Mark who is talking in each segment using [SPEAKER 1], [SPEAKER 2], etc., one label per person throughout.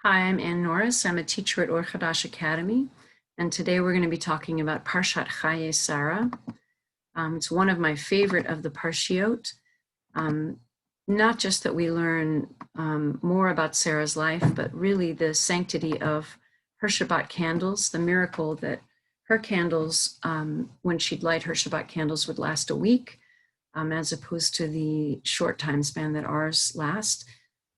[SPEAKER 1] Hi, I'm Ann Norris. I'm a teacher at Or Chadash Academy, and today we're going to be talking about Parshat Chayei Sarah. It's one of my favorite of the Parshiot. Not just that we learn more about Sarah's life, but really the sanctity of her Shabbat candles, the miracle that her candles, when she'd light her Shabbat candles, would last a week, as opposed to the short time span that ours last.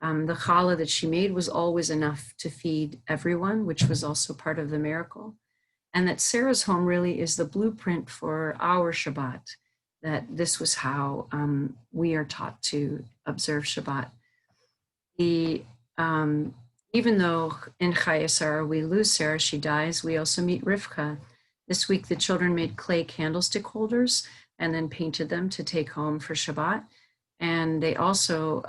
[SPEAKER 1] The challah that she made was always enough to feed everyone, which was also part of the miracle. And that Sarah's home really is the blueprint for our Shabbat, that this was how we are taught to observe Shabbat. Even though in Chayei Sarah we lose Sarah, she dies, we also meet Rivka. This week the children made clay candlestick holders and then painted them to take home for Shabbat. And they also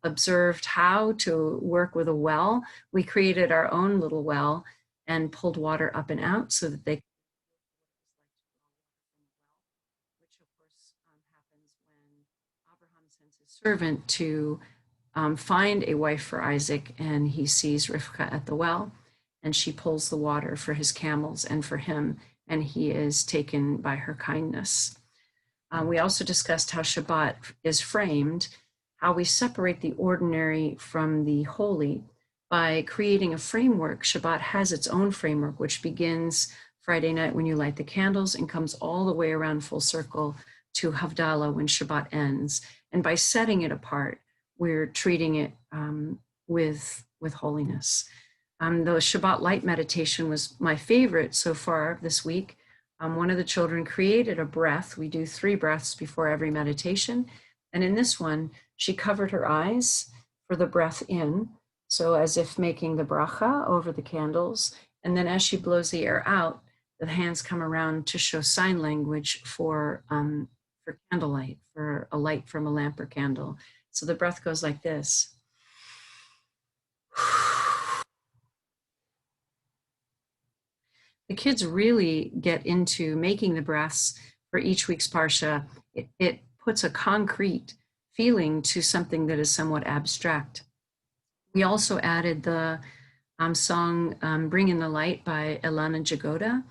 [SPEAKER 1] observed how to work with a well. We created our own little well and pulled water up and out so that they could, which of course happens when Abraham sends his servant to find a wife for Isaac, and he sees Rivka at the well, and she pulls the water for his camels and for him, and he is taken by her kindness. We also discussed how Shabbat is framed, how we separate the ordinary from the holy by creating a framework. Shabbat has its own framework, which begins Friday night when you light the candles and comes all the way around full circle to Havdalah when Shabbat ends. And by setting it apart, we're treating it with holiness. The Shabbat light meditation was my favorite so far this week. One of the children created a breath. We do 3 breaths before every meditation. And in this one, she covered her eyes for the breath in, so as if making the bracha over the candles. And then as she blows the air out, the hands come around to show sign language for candlelight, for a light from a lamp or candle. So the breath goes like this. The kids really get into making the breaths for each week's Parsha. It puts a concrete feeling to something that is somewhat abstract. We also added the song Bring in the Light by Elana Jagoda.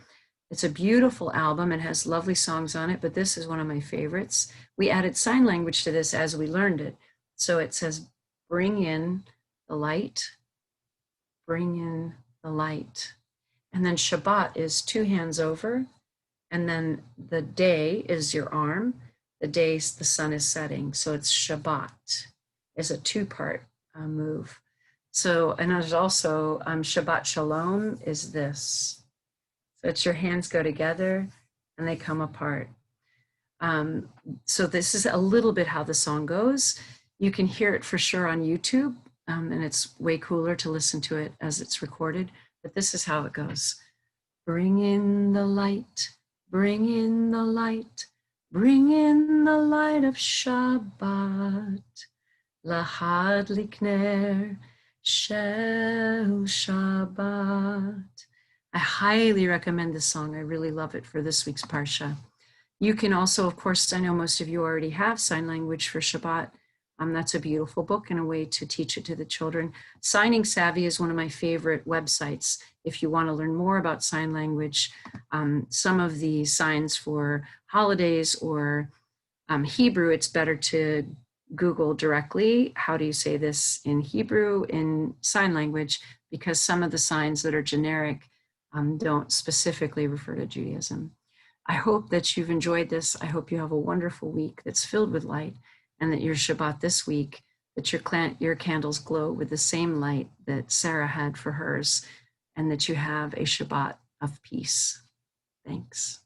[SPEAKER 1] It's a beautiful album. It has lovely songs on it, but this is one of my favorites. We added sign language to this as we learned it. So it says, bring in the light, bring in the light. And then Shabbat is 2 hands over, and then the day is your arm. The days the sun is setting. So it's Shabbat is a 2-part move. So, and there's also Shabbat Shalom is this. So it's your hands go together and they come apart. So this is a little bit how the song goes. You can hear it for sure on YouTube, and it's way cooler to listen to it as it's recorded, but this is how it goes. Bring in the light, bring in the light, bring in the light of Shabbat. Lahad likner shel Shabbat. I highly recommend this song. I really love it for this week's Parsha. You can also, of course, I know most of you already have sign language for Shabbat. That's a beautiful book and a way to teach it to the children. Signing Savvy is one of my favorite websites. If you want to learn more about sign language, some of the signs for holidays or Hebrew, it's better to Google directly, how do you say this in Hebrew in sign language, because some of the signs that are generic don't specifically refer to Judaism. I hope that you've enjoyed this. I hope you have a wonderful week that's filled with light, and that your Shabbat this week, that your candles glow with the same light that Sarah had for hers, and that you have a Shabbat of peace. Thanks.